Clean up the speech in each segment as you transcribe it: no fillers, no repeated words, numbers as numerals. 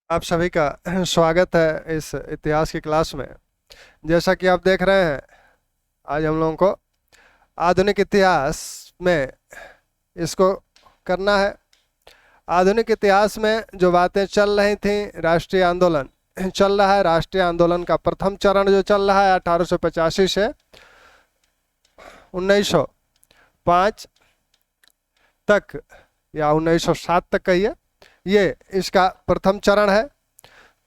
आप सभी का स्वागत है इस इतिहास की क्लास में। जैसा कि आप देख रहे हैं, आज हम लोगों को आधुनिक इतिहास में इसको करना है। आधुनिक इतिहास में जो बातें चल रही थी, राष्ट्रीय आंदोलन चल रहा है। राष्ट्रीय आंदोलन का प्रथम चरण जो चल रहा है 1885 से 1905 तक या 1907 तक कहिए, ये इसका प्रथम चरण है।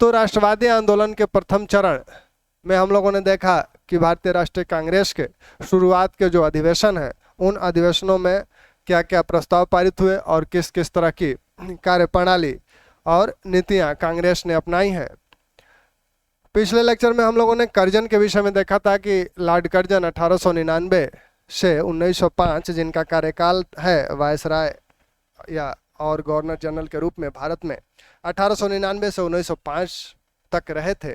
तो राष्ट्रवादी आंदोलन के प्रथम चरण में हम लोगों ने देखा कि भारतीय राष्ट्रीय कांग्रेस के शुरुआत के जो अधिवेशन हैं, उन अधिवेशनों में क्या क्या प्रस्ताव पारित हुए और किस किस तरह की कार्यप्रणाली और नीतियां कांग्रेस ने अपनाई हैं। पिछले लेक्चर में हम लोगों ने कर्जन के विषय में देखा था कि लॉर्ड कर्जन 1899 से 1905 जिनका कार्यकाल है वायसराय या और गवर्नर जनरल के रूप में भारत में 1899 से 1905 तक रहे थे।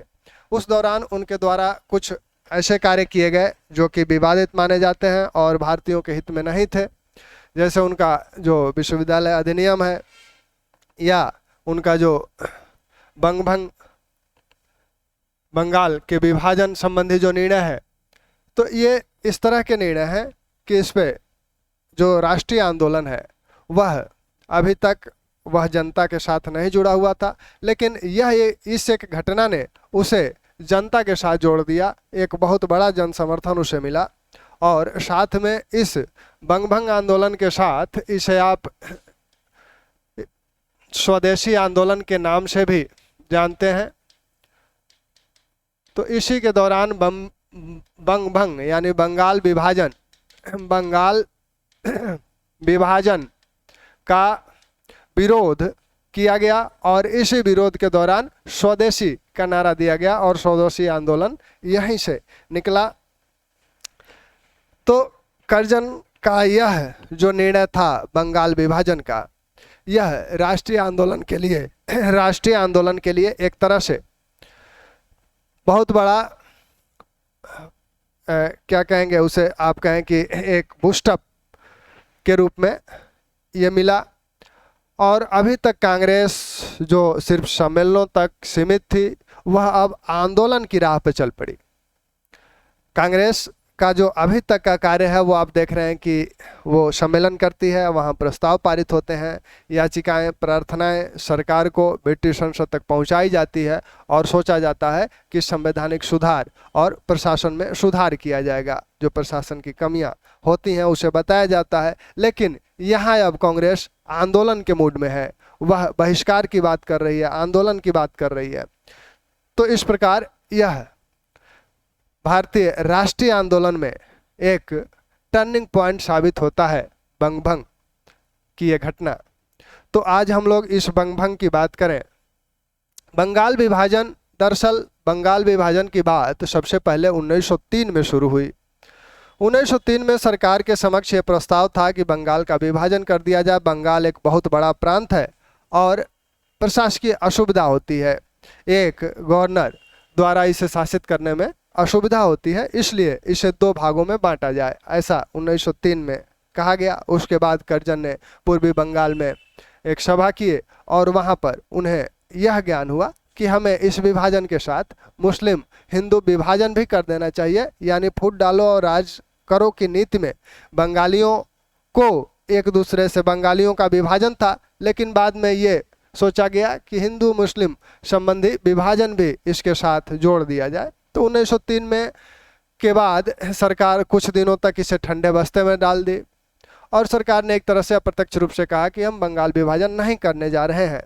उस दौरान उनके द्वारा कुछ ऐसे कार्य किए गए जो कि विवादित माने जाते हैं और भारतीयों के हित में नहीं थे। जैसे उनका जो विश्वविद्यालय अधिनियम है या उनका जो बंगाल के विभाजन संबंधी जो निर्णय है, तो ये इस तरह के निर्णय हैं कि इस पे जो राष्ट्रीय आंदोलन है वह अभी तक वह जनता के साथ नहीं जुड़ा हुआ था, लेकिन इस एक घटना ने उसे जनता के साथ जोड़ दिया। एक बहुत बड़ा जन समर्थन उसे मिला और साथ में इस बंगभंग आंदोलन के साथ इसे आप स्वदेशी आंदोलन के नाम से भी जानते हैं। तो इसी के दौरान बंगभंग यानी बंगाल विभाजन का विरोध किया गया और इसी विरोध के दौरान स्वदेशी का नारा दिया गया और स्वदेशी आंदोलन यहीं से निकला। तो कर्जन का यह जो निर्णय था बंगाल विभाजन का, यह राष्ट्रीय आंदोलन के लिए एक तरह से बहुत बड़ा क्या कहेंगे उसे, आप कहें कि एक बूस्टअप के रूप में ये मिला। और अभी तक कांग्रेस जो सिर्फ सम्मेलनों तक सीमित थी, वह अब आंदोलन की राह पर चल पड़ी। कांग्रेस का जो अभी तक का कार्य है वो आप देख रहे हैं कि वो सम्मेलन करती है, वहाँ प्रस्ताव पारित होते हैं, याचिकाएं प्रार्थनाएं सरकार को ब्रिटिश संसद तक पहुँचाई जाती है और सोचा जाता है कि संवैधानिक सुधार और प्रशासन में सुधार किया जाएगा। जो प्रशासन की कमियां होती हैं उसे बताया जाता है। लेकिन यहाँ अब कांग्रेस आंदोलन के मूड में है, वह बहिष्कार की बात कर रही है, आंदोलन की बात कर रही है। तो इस प्रकार यह भारतीय राष्ट्रीय आंदोलन में एक टर्निंग पॉइंट साबित होता है बंगभंग की यह घटना। तो आज हम लोग इस बंगभंग की बात करें। बंगाल विभाजन, दरअसल बंगाल विभाजन की बात सबसे पहले 1903 में शुरू हुई। 1903 में सरकार के समक्ष ये प्रस्ताव था कि बंगाल का विभाजन कर दिया जाए। बंगाल एक बहुत बड़ा प्रांत है और प्रशासकीय असुविधा होती है, एक गवर्नर द्वारा इसे शासित करने में असुविधा होती है, इसलिए इसे दो भागों में बांटा जाए, ऐसा 1903 में कहा गया। उसके बाद कर्जन ने पूर्वी बंगाल में एक सभा किए और वहाँ पर उन्हें यह ज्ञान हुआ कि हमें इस विभाजन के साथ मुस्लिम हिंदू विभाजन भी कर देना चाहिए, यानी फूट डालो और राज करो की नीति में बंगालियों को एक दूसरे से बंगालियों का विभाजन था, लेकिन बाद में ये सोचा गया कि हिंदू मुस्लिम संबंधी विभाजन भी इसके साथ जोड़ दिया जाए। तो 1903 में के बाद सरकार कुछ दिनों तक इसे ठंडे बस्ते में डाल दी और सरकार ने एक तरह से अप्रत्यक्ष रूप से कहा कि हम बंगाल विभाजन नहीं करने जा रहे हैं।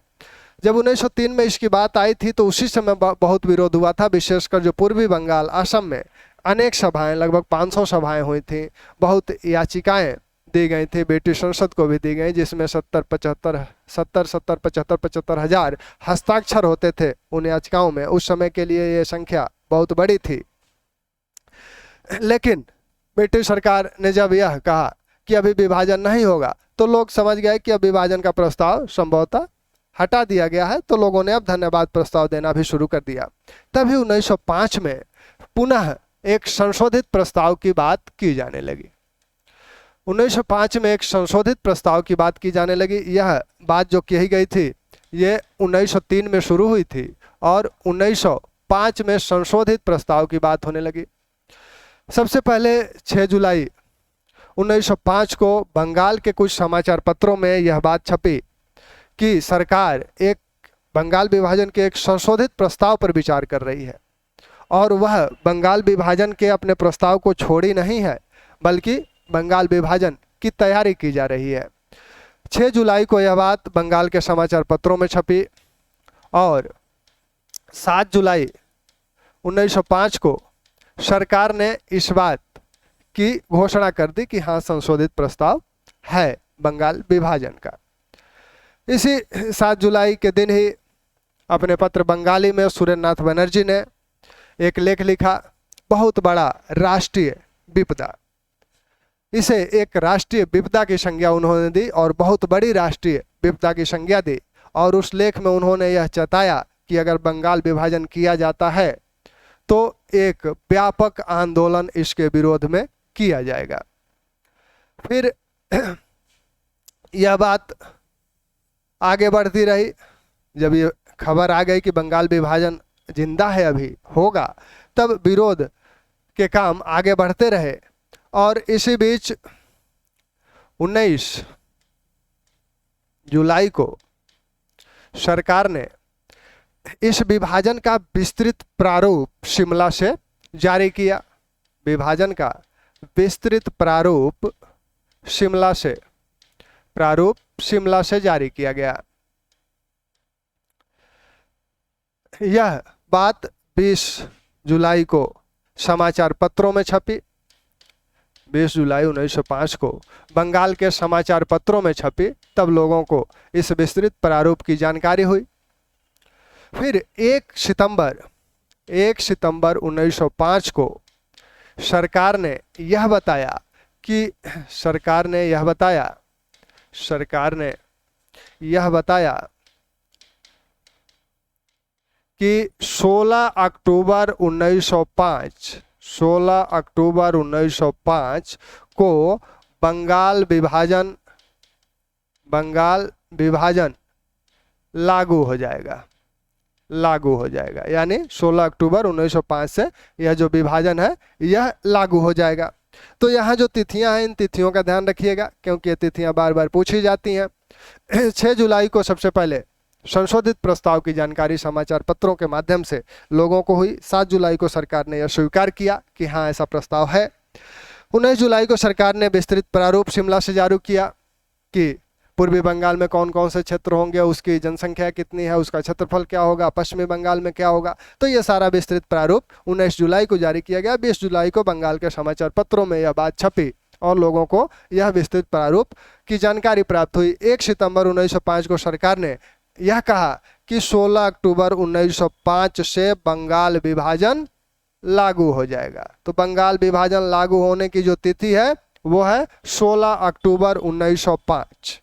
जब 1903 में इसकी बात आई थी तो उसी समय बहुत विरोध हुआ था, विशेषकर जो पूर्वी बंगाल असम में अनेक सभाएं, लगभग 500 सभाएं हुई थी, बहुत याचिकाएं दी गई थी, ब्रिटिश संसद को भी दी गई, जिसमें 75 हजार हस्ताक्षर होते थे उन याचिकाओं में। उस समय के लिए ये संख्या बहुत बड़ी थी। लेकिन ब्रिटिश सरकार ने जब यह कहा कि अभी विभाजन नहीं होगा, तो लोग समझ गए कि अब विभाजन का प्रस्ताव संभवतः हटा दिया गया है, तो लोगों ने अब धन्यवाद प्रस्ताव देना भी शुरू कर दिया। तभी 1905 में पुनः एक संशोधित प्रस्ताव की बात की जाने लगी। 1905 में एक संशोधित प्रस्ताव की बात की जाने लगी। यह बात जो कही गई थी ये 1903 में शुरू हुई थी और 1905 में संशोधित प्रस्ताव की बात होने लगी। सबसे पहले 6 जुलाई 1905 को बंगाल के कुछ समाचार पत्रों में यह बात छपी कि सरकार एक बंगाल विभाजन के एक संशोधित प्रस्ताव पर विचार कर रही है और वह बंगाल विभाजन के अपने प्रस्ताव को छोड़ी नहीं है, बल्कि बंगाल विभाजन की तैयारी की जा रही है। 6 जुलाई को यह बात बंगाल के समाचार पत्रों में छपी और 7 जुलाई 1905 को सरकार ने इस बात की घोषणा कर दी कि हाँ, संशोधित प्रस्ताव है बंगाल विभाजन का। इसी 7 जुलाई के दिन ही अपने पत्र बंगाली में सुरेंद्रनाथ बनर्जी ने एक लेख लिखा, बहुत बड़ा राष्ट्रीय विपदा। इसे एक राष्ट्रीय विपदा की संज्ञा उन्होंने दी और बहुत बड़ी राष्ट्रीय विपदा की संज्ञा दी और उस लेख में उन्होंने यह जताया कि अगर बंगाल विभाजन किया जाता है तो एक व्यापक आंदोलन इसके विरोध में किया जाएगा। फिर यह बात आगे बढ़ती रही। जब ये खबर आ गई कि बंगाल विभाजन जिंदा है, अभी होगा, तब विरोध के काम आगे बढ़ते रहे और इसी बीच 19 जुलाई को सरकार ने इस विभाजन का विस्तृत प्रारूप शिमला से जारी किया। विभाजन का विस्तृत प्रारूप शिमला से जारी किया गया। यह बात 20 जुलाई को समाचार पत्रों में छपी। 20 जुलाई 1905 को बंगाल के समाचार पत्रों में छपी, तब लोगों को इस विस्तृत प्रारूप की जानकारी हुई। फिर 1 सितंबर 1905 को सरकार ने यह बताया कि 16 अक्टूबर 1905 को बंगाल विभाजन लागू हो जाएगा। यानी 16 अक्टूबर 1905 से यह जो विभाजन है यह लागू हो जाएगा। तो यहाँ जो तिथियां हैं, इन तिथियों का ध्यान रखिएगा क्योंकि ये तिथियां बार बार पूछी जाती हैं। 6 जुलाई को सबसे पहले संशोधित प्रस्ताव की जानकारी समाचार पत्रों के माध्यम से लोगों को हुई। 7 जुलाई को सरकार ने यह स्वीकार किया कि हाँ, ऐसा प्रस्ताव है। 19 जुलाई को सरकार ने विस्तृत प्रारूप शिमला से जारी किया कि पूर्वी बंगाल में कौन कौन से क्षेत्र होंगे, उसकी जनसंख्या कितनी है, उसका क्षेत्रफल क्या होगा, पश्चिमी बंगाल में क्या होगा। तो यह सारा विस्तृत प्रारूप 19 जुलाई को जारी किया गया। 20 जुलाई को बंगाल के समाचार पत्रों में यह बात छपी और लोगों को यह विस्तृत प्रारूप की जानकारी प्राप्त हुई। 1 सितंबर 1905 को सरकार ने यह कहा कि 16 अक्टूबर 1905 से बंगाल विभाजन लागू हो जाएगा। तो बंगाल विभाजन लागू होने की जो तिथि है वो है 16 अक्टूबर 1905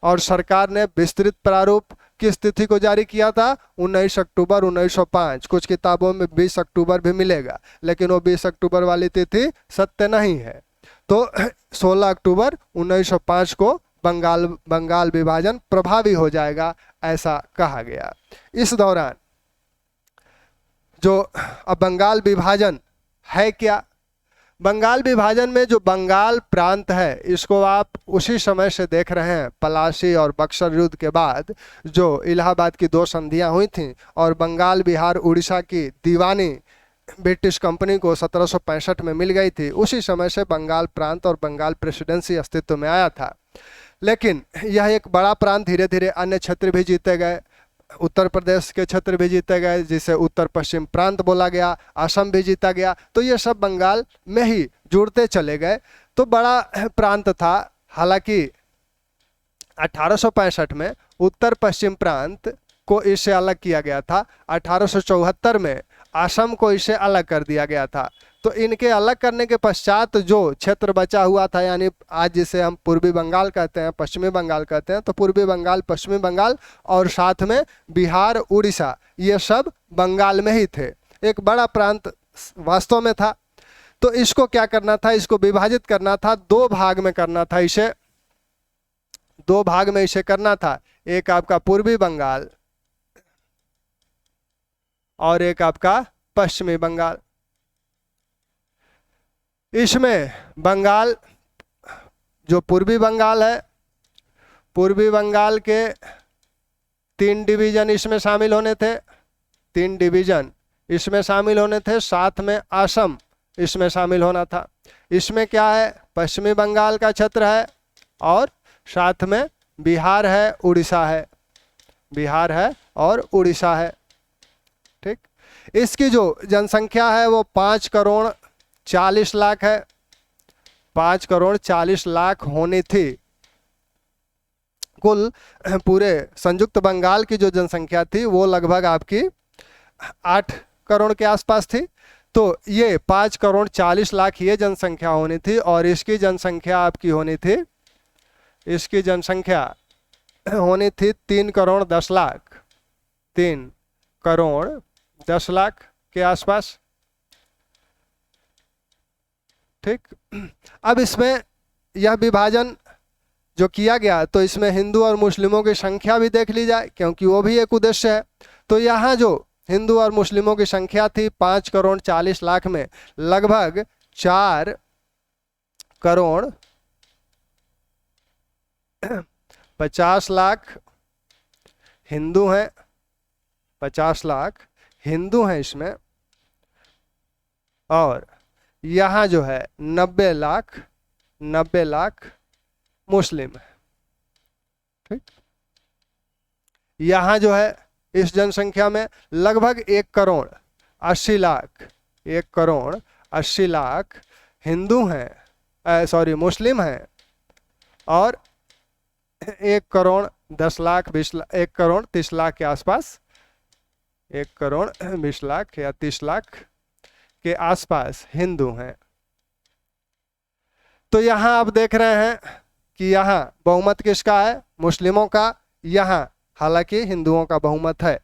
और सरकार ने विस्तृत प्रारूप किस तिथि को जारी किया था? 19 अक्टूबर 1905। कुछ किताबों में 20 अक्टूबर भी मिलेगा, लेकिन वो 20 अक्टूबर वाली तिथि सत्य नहीं है। तो 16 अक्टूबर 1905 को बंगाल विभाजन प्रभावी हो जाएगा, ऐसा कहा गया। इस दौरान जो अब बंगाल विभाजन है क्या? बंगाल विभाजन में जो बंगाल प्रांत है इसको आप उसी समय से देख रहे हैं, पलासी और बक्सर युद्ध के बाद जो इलाहाबाद की 2 संधियां हुई थीं और बंगाल, बिहार, उड़ीसा की दीवानी ब्रिटिश कंपनी को 1765 में मिल गई थी। उसी समय से बंगाल प्रांत और बंगाल प्रेसिडेंसी अस्तित्व में आया था। लेकिन यह एक बड़ा प्रांत, धीरे धीरे अन्य क्षेत्र भी जीते गए। उत्तर प्रदेश के क्षेत्र भी जीते गए, जिसे उत्तर पश्चिम प्रांत बोला गया। असम भी जीता गया। तो ये सब बंगाल में ही जुड़ते चले गए। तो बड़ा प्रांत था। हालांकि 1865 में उत्तर पश्चिम प्रांत को इससे अलग किया गया था। 1874 में असम को इससे अलग कर दिया गया था। तो इनके अलग करने के पश्चात जो क्षेत्र बचा हुआ था, यानी आज जिसे हम पूर्वी बंगाल कहते हैं, पश्चिमी बंगाल कहते हैं, तो पूर्वी बंगाल, पश्चिमी बंगाल और साथ में बिहार, उड़ीसा, ये सब बंगाल में ही थे। एक बड़ा प्रांत वास्तव में था। तो इसको क्या करना था? इसको विभाजित करना था, 2 भाग में करना था। इसे 2 भाग में इसे करना था। एक आपका पूर्वी बंगाल और एक आपका पश्चिमी बंगाल। इसमें बंगाल जो पूर्वी बंगाल है, पूर्वी बंगाल के 3 डिवीजन इसमें शामिल होने थे, 3 डिवीजन इसमें शामिल होने थे, साथ में असम इसमें शामिल होना था। इसमें क्या है, पश्चिमी बंगाल का क्षेत्र है और साथ में बिहार है, उड़ीसा है, बिहार है और उड़ीसा है। ठीक, इसकी जो जनसंख्या है वो 5 करोड़ 40 लाख है, 5 करोड़ 40 लाख होनी थी। कुल पूरे संयुक्त बंगाल की जो जनसंख्या थी वो लगभग आपकी 8 करोड़ के आसपास थी। तो ये 5 करोड़ 40 लाख ये जनसंख्या होनी थी और इसकी जनसंख्या आपकी होनी थी, इसकी जनसंख्या होनी थी 3 करोड़ 10 लाख, 3 करोड़ 10 लाख के आसपास। ठीक, अब इसमें यह विभाजन जो किया गया तो इसमें हिंदू और मुस्लिमों की संख्या भी देख ली जाए, क्योंकि वो भी एक उद्देश्य है। तो यहाँ जो हिंदू और मुस्लिमों की संख्या थी 5 करोड़ 40 लाख में लगभग 4 करोड़ 50 लाख हिंदू हैं, 50 लाख हिंदू हैं इसमें, और यहाँ जो है 90 लाख मुस्लिम है। ठीक, यहाँ जो है इस जनसंख्या में लगभग 1 करोड़ 80 लाख, 1 करोड़ 80 लाख हिंदू हैं, सॉरी मुस्लिम हैं, और 1 करोड़ 10 लाख 20 लाख 1 करोड़ 30 लाख के आसपास, 1 करोड़ 20 लाख या 30 लाख के आसपास हिंदू हैं। तो यहाँ आप देख रहे हैं कि यहाँ बहुमत किसका है, मुस्लिमों का, यहाँ हालांकि हिंदुओं का बहुमत है।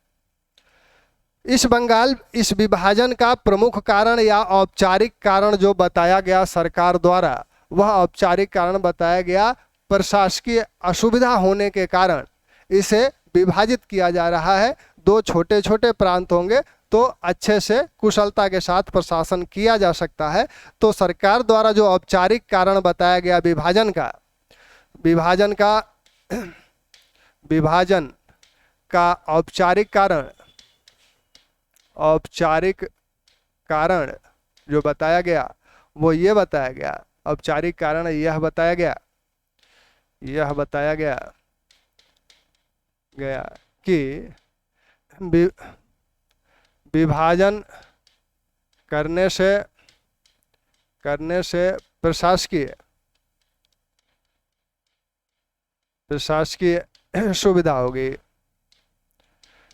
इस विभाजन का प्रमुख कारण या औपचारिक कारण जो बताया गया सरकार द्वारा, वह औपचारिक कारण बताया गया प्रशासकीय असुविधा होने के कारण इसे विभाजित किया जा रहा है। 2 छोटे छोटे प्रांत होंगे तो अच्छे से कुशलता के साथ प्रशासन किया जा सकता है। तो सरकार द्वारा जो औपचारिक कारण बताया गया विभाजन का औपचारिक कारण जो बताया गया वो ये बताया गया, औपचारिक कारण यह बताया गया कि विभाजन करने से प्रशासकीय सुविधा होगी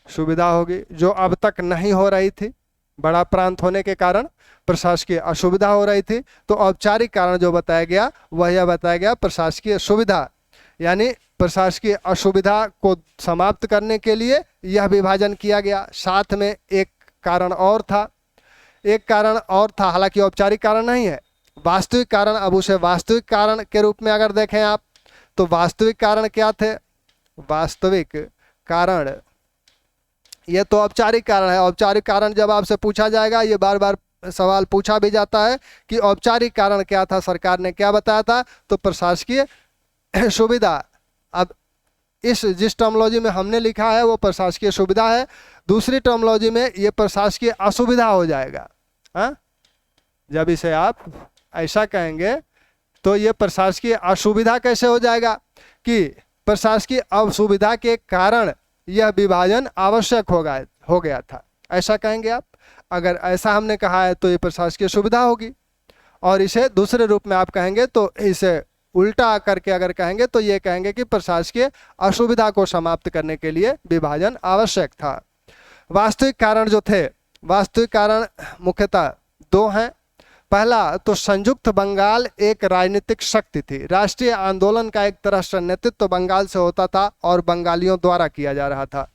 जो अब तक नहीं हो रही थी। बड़ा प्रांत होने के कारण प्रशासकीय असुविधा हो रही थी। तो औपचारिक कारण जो बताया गया वह यह बताया गया प्रशासकीय सुविधा, यानी प्रशासकीय असुविधा को समाप्त करने के लिए यह विभाजन किया गया। साथ में एक कारण और था, हालांकि औपचारिक कारण नहीं है, वास्तविक कारण। अब उसे वास्तविक कारण के रूप में अगर देखें आप तो वास्तविक कारण क्या थे, वास्तविक कारण, ये तो औपचारिक कारण है। औपचारिक कारण जब आपसे पूछा जाएगा, ये बार बार सवाल पूछा भी जाता है कि औपचारिक कारण क्या था, सरकार ने क्या बताया था, तो प्रशासकीय सुविधा। अब जिस टर्मोलॉजी में हमने लिखा है वो प्रशासकीय सुविधा है, दूसरी टर्मोलॉजी में ये प्रशासकीय असुविधा हो जाएगा। हाँ, जब इसे आप ऐसा कहेंगे तो ये प्रशासकीय असुविधा कैसे हो जाएगा कि प्रशासकीय असुविधा के कारण यह विभाजन आवश्यक हो गया था, ऐसा कहेंगे आप। अगर ऐसा हमने कहा है तो ये प्रशासकीय सुविधा होगी, और इसे दूसरे रूप में आप कहेंगे तो इसे उल्टा करके अगर कहेंगे तो ये कहेंगे कि प्रशासकीय असुविधा को समाप्त करने के लिए विभाजन आवश्यक था। वास्तविक कारण जो थे, वास्तविक कारण मुख्यतः 2 हैं। पहला तो संयुक्त बंगाल एक राजनीतिक शक्ति थी, राष्ट्रीय आंदोलन का एक तरह से नेतृत्व बंगाल से होता था और बंगालियों द्वारा किया जा रहा था।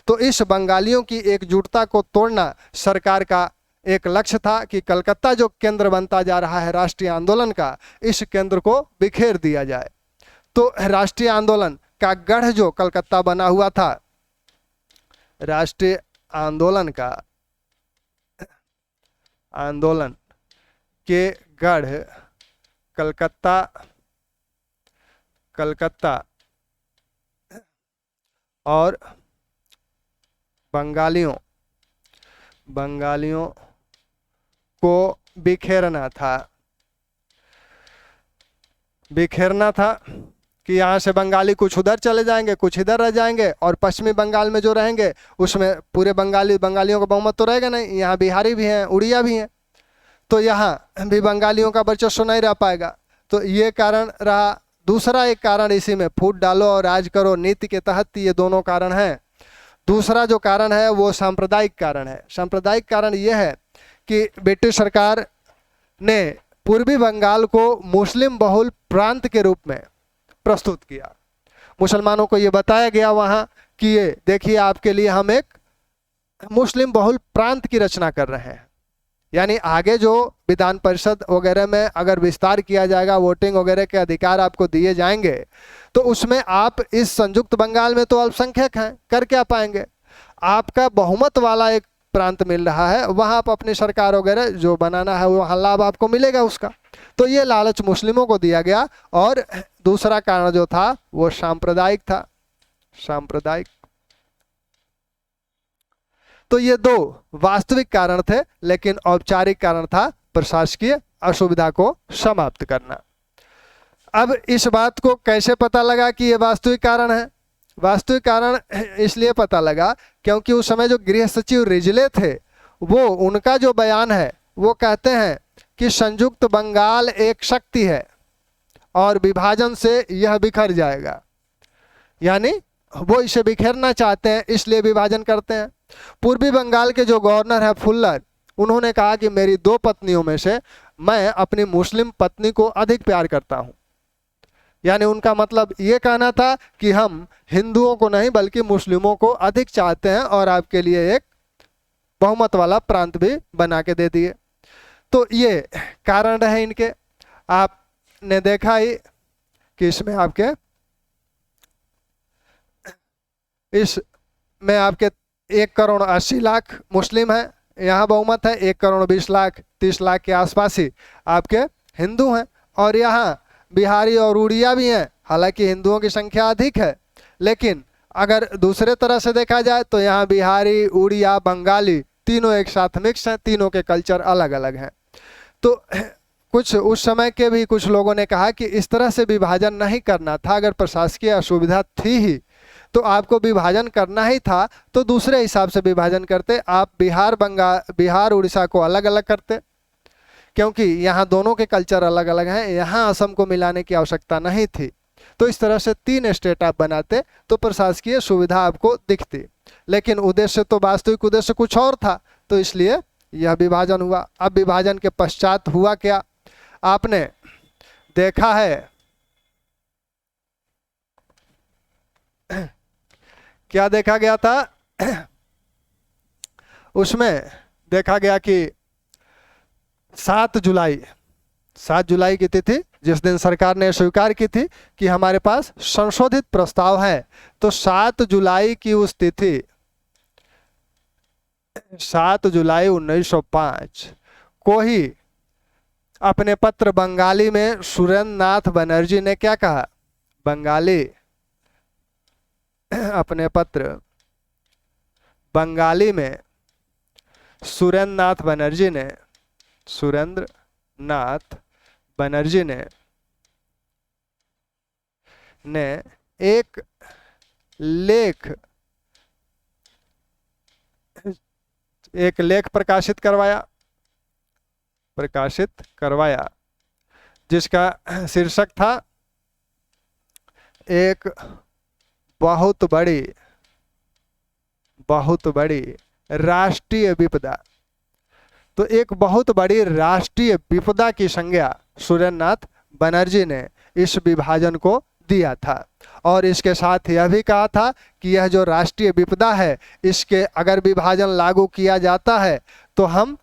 तो इस बंगालियों की एकजुटता को तोड़ना सरकार का एक लक्ष्य था कि कलकत्ता जो केंद्र बनता जा रहा है राष्ट्रीय आंदोलन का, इस केंद्र को बिखेर दिया जाए। तो राष्ट्रीय आंदोलन का गढ़ जो कलकत्ता बना हुआ था, राष्ट्रीय आंदोलन के गढ़ कलकत्ता और बंगालियों को बिखेरना था कि यहाँ से बंगाली कुछ उधर चले जाएंगे, कुछ इधर रह जाएंगे, और पश्चिमी बंगाल में जो रहेंगे उसमें पूरे बंगालियों का बहुमत तो रहेगा नहीं, यहाँ बिहारी भी हैं, उड़िया भी हैं, तो यहाँ भी बंगालियों का वर्चस्व नहीं रह पाएगा। तो ये कारण रहा। दूसरा एक कारण इसी में फूट डालो और राज करो नीति के तहत ये दोनों कारण हैं। दूसरा जो कारण है वो सांप्रदायिक कारण है। सांप्रदायिक कारण ये है कि ब्रिटिश सरकार ने पूर्वी बंगाल को मुस्लिम बहुल प्रांत के रूप में प्रस्तुत किया। मुसलमानों को ये बताया गया वहाँ कि ये देखिए आपके लिए हम एक मुस्लिम बहुल प्रांत की रचना कर रहे हैं, यानी आगे जो विधान परिषद वगैरह में अगर विस्तार किया जाएगा, वोटिंग वगैरह के अधिकार आपको दिए जाएंगे, तो उसमें आप इस संयुक्त बंगाल में तो अल्पसंख्यक हैं, कर क्या पाएंगे। आपका बहुमत वाला एक प्रांत मिल रहा है, वहाँ आप अपनी सरकार वगैरह जो बनाना है वहाँ लाभ आपको मिलेगा उसका। तो ये लालच मुस्लिमों को दिया गया। और दूसरा कारण जो था वो सांप्रदायिक था, सांप्रदायिक। तो ये दो वास्तविक कारण थे, लेकिन औपचारिक कारण था प्रशासकीय असुविधा को समाप्त करना। अब इस बात को कैसे पता लगा कि ये वास्तविक कारण है? वास्तविक कारण इसलिए पता लगा क्योंकि उस समय जो गृह सचिव रिजले थे, वो उनका जो बयान है वो कहते हैं कि संयुक्त बंगाल एक शक्ति है और विभाजन से यह बिखर जाएगा, यानी वो इसे बिखेरना चाहते हैं, इसलिए विभाजन करते हैं। पूर्वी बंगाल के जो गवर्नर है फुल्लर, उन्होंने कहा कि मेरी 2 पत्नियों में से मैं अपनी मुस्लिम पत्नी को अधिक प्यार करता हूं। यानी उनका मतलब ये कहना था कि हम हिंदुओं को नहीं बल्कि मुस्लिमों को अधिक चाहते हैं और आपके लिए एक बहुमत वाला प्रांत भी बना के दे दिए। तो ये कारण रहे इनके। आपने देखा ही कि इसमें आपके 1,80,00,000 मुस्लिम हैं, यहाँ बहुमत है 1,20,30,00,000 के आसपास ही आपके हिंदू हैं, और यहाँ बिहारी और उड़िया भी हैं। हालांकि हिंदुओं की संख्या अधिक है, लेकिन अगर दूसरे तरह से देखा जाए तो यहाँ बिहारी, उड़िया, बंगाली तीनों एक साथ मिक्स हैं, तीनों के कल्चर अलग अलग हैं। तो कुछ उस समय के भी कुछ लोगों ने कहा कि इस तरह से विभाजन नहीं करना था। अगर प्रशासकीय असुविधा थी ही तो आपको विभाजन करना ही था, तो दूसरे हिसाब से विभाजन करते। आप बिहार उड़ीसा को अलग अलग करते, क्योंकि यहाँ दोनों के कल्चर अलग अलग हैं, यहाँ असम को मिलाने की आवश्यकता नहीं थी। तो इस तरह से 3 स्टेट आप बनाते तो प्रशासकीय सुविधा आपको दिखती, लेकिन उद्देश्य तो वास्तविक उद्देश्य कुछ और था, तो इसलिए यह विभाजन हुआ। अब विभाजन के पश्चात हुआ क्या, आपने देखा है क्या देखा गया था? उसमें देखा गया कि 7 जुलाई की तिथि, जिस दिन सरकार ने स्वीकार की थी कि हमारे पास संशोधित प्रस्ताव है, तो 7 जुलाई की उस तिथि 7 जुलाई 1905 को ही अपने पत्र बंगाली में सुरेंद्र नाथ बनर्जी ने क्या कहा? अपने पत्र बंगाली में सुरेंद्र नाथ बनर्जी ने एक लेख प्रकाशित करवाया जिसका शीर्षक था एक बहुत बड़ी राष्ट्रीय विपदा। तो एक बहुत बड़ी राष्ट्रीय विपदा की संज्ञा सुरेंद्र नाथ बनर्जी ने इस विभाजन को दिया था, और इसके साथ यह भी कहा था कि यह जो राष्ट्रीय विपदा है, इसके अगर विभाजन लागू किया जाता है तो हम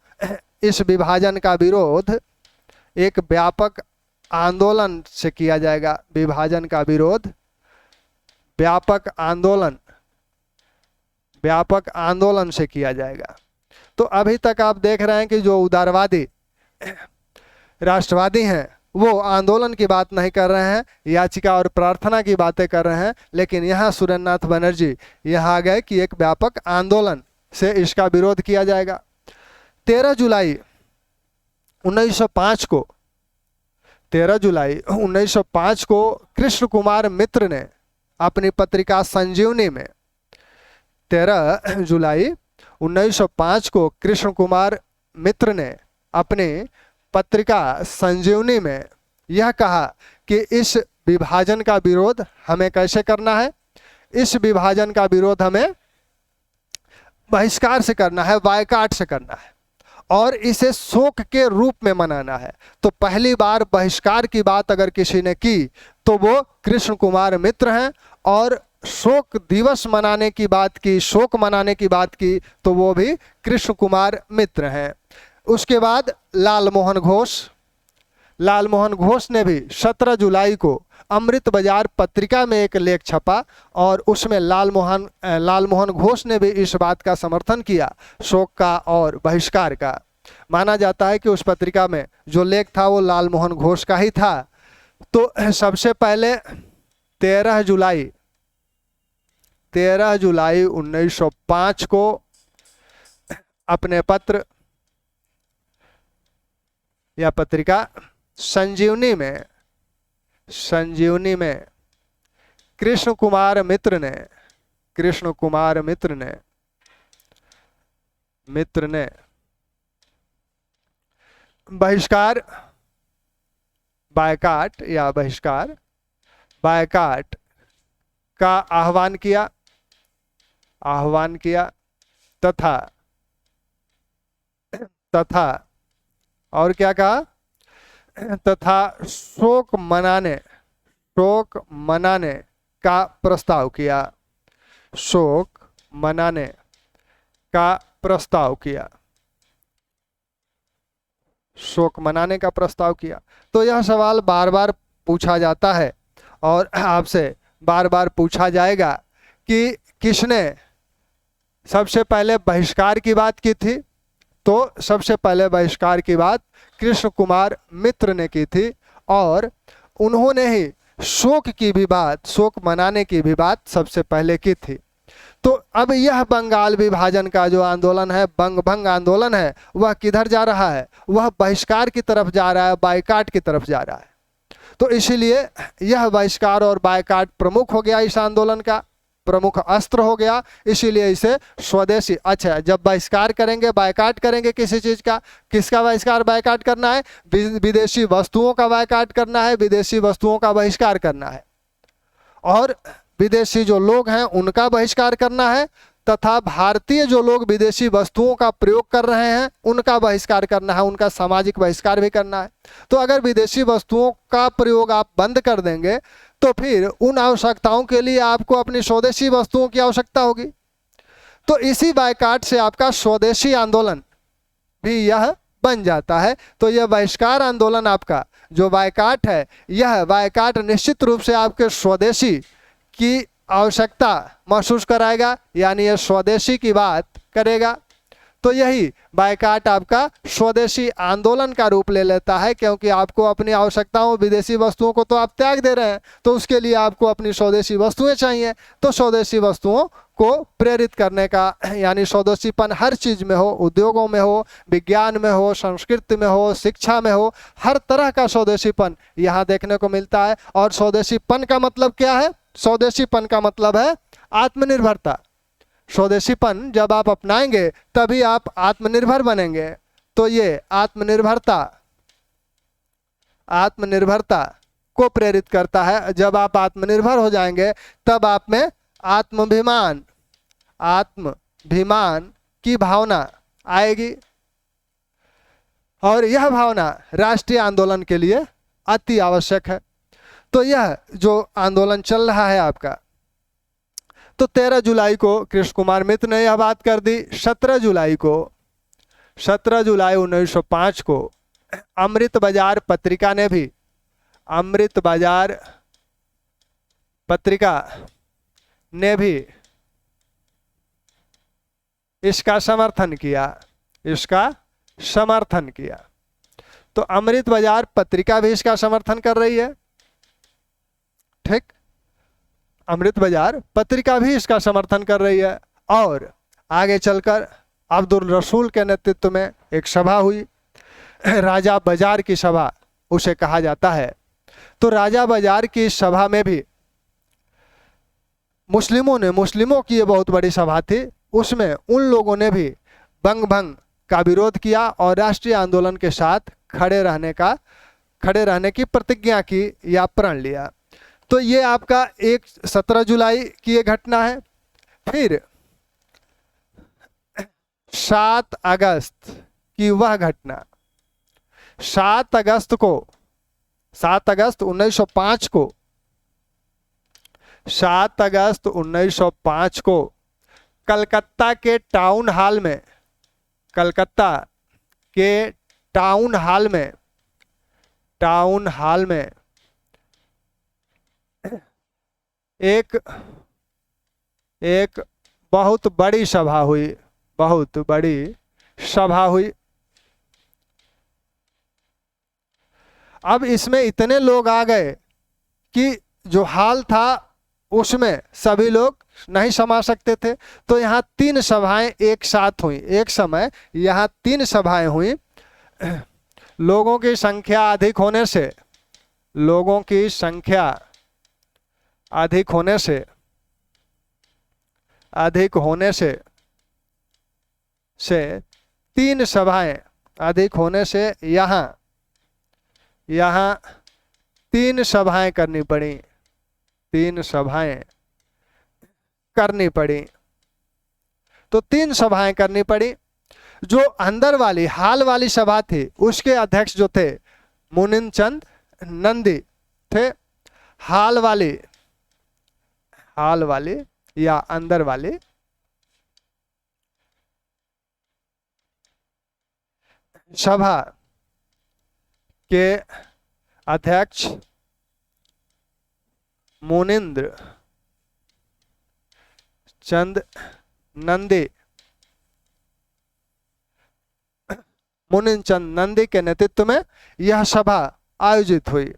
इस विभाजन का विरोध एक व्यापक आंदोलन से किया जाएगा। विभाजन का विरोध व्यापक आंदोलन से किया जाएगा। तो अभी तक आप देख रहे हैं कि जो उदारवादी राष्ट्रवादी हैं वो आंदोलन की बात नहीं कर रहे हैं, याचिका और प्रार्थना की बातें कर रहे हैं, लेकिन यहाँ सुरेंद्रनाथ बनर्जी यहाँ आ गए कि एक व्यापक आंदोलन से इसका विरोध किया जाएगा। 13 जुलाई 1905 को 13 जुलाई 1905 को कृष्ण कुमार मित्र ने अपनी पत्रिका संजीवनी में 13 जुलाई 1905 को कृष्ण कुमार मित्र ने अपनी पत्रिका संजीवनी में यह कहा कि इस विभाजन का विरोध हमें कैसे करना है। इस विभाजन का विरोध हमें बहिष्कार से करना है, बायकॉट से करना है और इसे शोक के रूप में मनाना है। तो पहली बार बहिष्कार की बात अगर किसी ने की तो वो कृष्ण कुमार मित्र हैं, और शोक दिवस मनाने की बात की, शोक मनाने की बात की तो वो भी कृष्ण कुमार मित्र हैं। उसके बाद लाल मोहन घोष ने भी 17 जुलाई को अमृत बाजार पत्रिका में एक लेख छपा और उसमें लाल मोहन घोष ने भी इस बात का समर्थन किया, शोक का और बहिष्कार का। माना जाता है कि उस पत्रिका में जो लेख था वो लाल मोहन घोष का ही था। तो सबसे पहले 13 जुलाई 1905 को अपने पत्र या पत्रिका संजीवनी में कृष्ण कुमार मित्र ने बहिष्कार बायकॉट का आह्वान किया तथा और क्या कहा, तथा शोक मनाने का प्रस्ताव किया। तो यह सवाल बार बार पूछा जाता है और आपसे बार बार पूछा जाएगा कि किसने सबसे पहले बहिष्कार की बात की थी। तो सबसे पहले बहिष्कार की बात कृष्ण कुमार मित्र ने की थी और उन्होंने ही शोक मनाने की भी बात सबसे पहले की थी। तो अब यह बंगाल विभाजन का जो आंदोलन है, बंगभंग आंदोलन है, वह किधर जा रहा है, वह बहिष्कार की तरफ जा रहा है, बायकॉट की तरफ जा रहा है। तो इसीलिए यह बहिष्कार और बायकॉट प्रमुख हो गया, इस आंदोलन का प्रमुख अस्त्र हो गया। इसीलिए इसे स्वदेशी, अच्छा जब बहिष्कार करेंगे, बायकॉट करेंगे किसी चीज का, किसका बहिष्कार बायकॉट करना है, विदेशी वस्तुओं का बायकॉट करना है, विदेशी वस्तुओं का बहिष्कार करना है और विदेशी जो लोग हैं उनका बहिष्कार करना है, तथा भारतीय जो लोग विदेशी वस्तुओं का प्रयोग कर रहे हैं उनका बहिष्कार करना है, उनका सामाजिक बहिष्कार भी करना है। तो अगर विदेशी वस्तुओं का प्रयोग आप बंद कर देंगे तो फिर उन आवश्यकताओं के लिए आपको अपनी स्वदेशी वस्तुओं की आवश्यकता होगी। तो इसी बायकॉट से आपका स्वदेशी आंदोलन भी यह बन जाता है। तो यह बहिष्कार आंदोलन आपका जो बायकॉट है, यह बायकॉट निश्चित रूप से आपके स्वदेशी की आवश्यकता महसूस कराएगा, यानी यह स्वदेशी की बात करेगा। तो यही बायकॉट आपका स्वदेशी आंदोलन का रूप ले लेता है, क्योंकि आपको अपनी आवश्यकताओं, विदेशी वस्तुओं को तो आप त्याग दे रहे हैं, तो उसके लिए आपको अपनी स्वदेशी वस्तुएं चाहिए। तो स्वदेशी वस्तुओं को प्रेरित करने का, यानी स्वदेशीपन हर चीज में हो, उद्योगों में हो, विज्ञान में हो, संस्कृति में हो, शिक्षा में हो, हर तरह का स्वदेशीपन यहाँ देखने को मिलता है। और स्वदेशीपन का मतलब क्या है? स्वदेशीपन का मतलब है आत्मनिर्भरता। स्वदेशीपन जब आप अपनाएंगे तभी आप आत्मनिर्भर बनेंगे। तो ये आत्मनिर्भरता को प्रेरित करता है। जब आप आत्मनिर्भर हो जाएंगे तब आप में आत्माभिमान की भावना आएगी, और यह भावना राष्ट्रीय आंदोलन के लिए अति आवश्यक है। तो यह जो आंदोलन चल रहा है आपका, तो 13 जुलाई को कृष्ण कुमार मित्र ने यह बात कर दी। 17 जुलाई 1905 को अमृत बाजार पत्रिका ने भी, अमृत बाजार पत्रिका ने भी इसका समर्थन किया, इसका समर्थन किया। तो अमृत बाजार पत्रिका भी इसका समर्थन कर रही है, ठीक। अमृत बाजार पत्रिका भी इसका समर्थन कर रही है। और आगे चलकर अब्दुल रसूल के नेतृत्व में एक सभा हुई, राजा बाजार की सभा उसे कहा जाता है। तो राजा बाजार की सभा में भी मुस्लिमों की ये बहुत बड़ी सभा थी, उसमें उन लोगों ने भी बंग भंग का विरोध किया और राष्ट्रीय आंदोलन के साथ खड़े रहने की प्रतिज्ञा की या प्रण लिया। तो ये आपका 17 जुलाई की ये घटना है। फिर 7 अगस्त की वह घटना, 7 अगस्त 1905 को 7 अगस्त 1905 को कलकत्ता के टाउन हाल में एक बहुत बड़ी सभा हुई। अब इसमें इतने लोग आ गए कि जो हाल था उसमें सभी लोग नहीं समा सकते थे। तो यहाँ 3 सभाएं एक साथ हुई, एक समय यहाँ 3 सभाएं हुई। लोगों की संख्या अधिक होने से 3 सभाएं अधिक होने से यहाँ 3 सभाएं करनी पड़ी। तो 3 सभाएं करनी पड़ी। जो अंदर वाली हाल वाली सभा थी उसके अध्यक्ष जो थे मुनिंद चंद नंदी थे। हाल वाली या अंदर वाली सभा के अध्यक्ष मुनिंद चंद नंदी के नेतृत्व में यह सभा आयोजित हुई।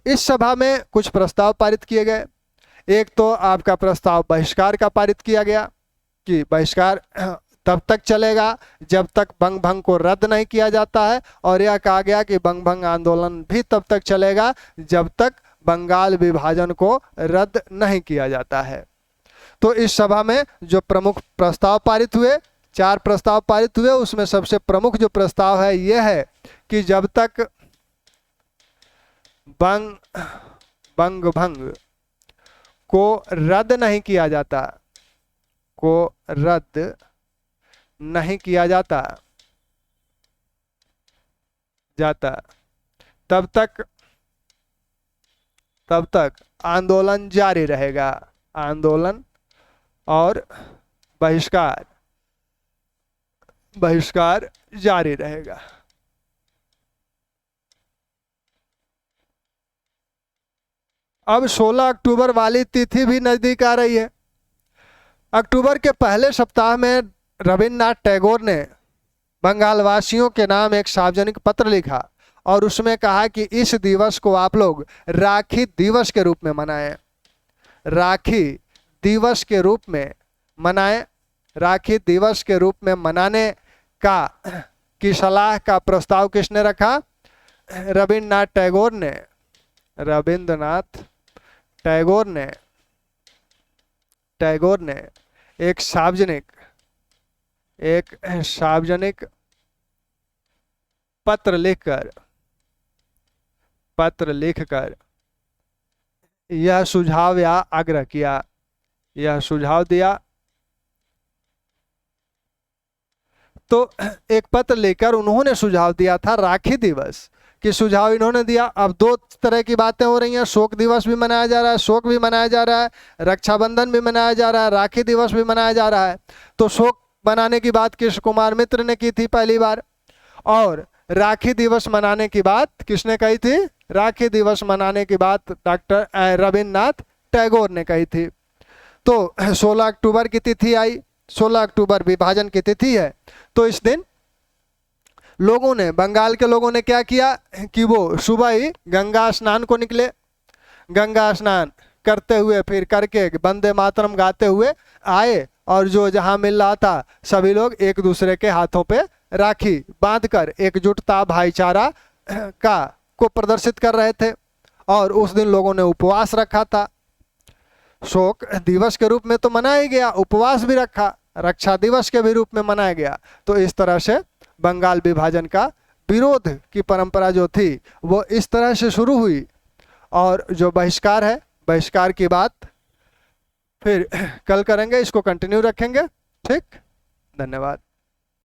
इस सभा में कुछ प्रस्ताव पारित किए गए। एक तो आपका प्रस्ताव बहिष्कार का पारित किया गया कि बहिष्कार तब तक चलेगा जब तक बंग भंग को रद्द नहीं किया जाता है, और यह कहा गया कि बंग भंग आंदोलन भी तब तक चलेगा जब तक बंगाल विभाजन को रद्द नहीं किया जाता है। तो इस सभा में जो प्रमुख प्रस्ताव पारित हुए, 4 प्रस्ताव पारित हुए, उसमें सबसे प्रमुख जो प्रस्ताव है यह है कि जब तक बंग भंग को रद्द नहीं किया जाता तब तक आंदोलन जारी रहेगा। आंदोलन और बहिष्कार जारी रहेगा। अब 16 अक्टूबर वाली तिथि भी नजदीक आ रही है। अक्टूबर के पहले सप्ताह में रविन्द्रनाथ टैगोर ने बंगाल वासियों के नाम एक सार्वजनिक पत्र लिखा और उसमें कहा कि इस दिवस को आप लोग राखी दिवस के रूप में मनाएं। राखी दिवस के रूप में मनाने की सलाह का प्रस्ताव किसने रखा? रविन्द्रनाथ टैगोर ने एक सार्वजनिक पत्र लिखकर यह सुझाव या आग्रह किया, यह सुझाव दिया। तो एक पत्र लेकर उन्होंने सुझाव दिया था राखी दिवस की सुझाव इन्होंने दिया। अब 2 तरह की बातें हो रही हैं, शोक दिवस भी मनाया जा रहा है, शोक भी मनाया जा रहा है, रक्षाबंधन भी मनाया जा रहा है, राखी दिवस भी मनाया जा रहा है। तो शोक मनाने की बात कृष्ण कुमार मित्र ने की थी पहली बार, और राखी दिवस मनाने की बात किसने कही थी? राखी दिवस मनाने की बात डॉक्टर रविन्द्रनाथ टैगोर ने कही थी। तो 16 अक्टूबर की तिथि आई, 16 अक्टूबर विभाजन की तिथि है। तो इस दिन लोगों ने, बंगाल के लोगों ने क्या किया कि वो सुबह ही गंगा स्नान को निकले। गंगा स्नान करते हुए फिर करके वंदे मातरम गाते हुए आए, और जो जहां मिल रहा था सभी लोग एक दूसरे के हाथों पे राखी बांधकर एकजुटता, भाईचारा का को प्रदर्शित कर रहे थे। और उस दिन लोगों ने उपवास रखा था। शोक दिवस के रूप में तो मनाया गया, उपवास भी रखा, रक्षा दिवस के भी रूप में मनाया गया। तो इस तरह से बंगाल विभाजन का विरोध की परंपरा जो थी वो इस तरह से शुरू हुई। और जो बहिष्कार है, बहिष्कार की बात फिर कल करेंगे, इसको कंटिन्यू रखेंगे। ठीक, धन्यवाद।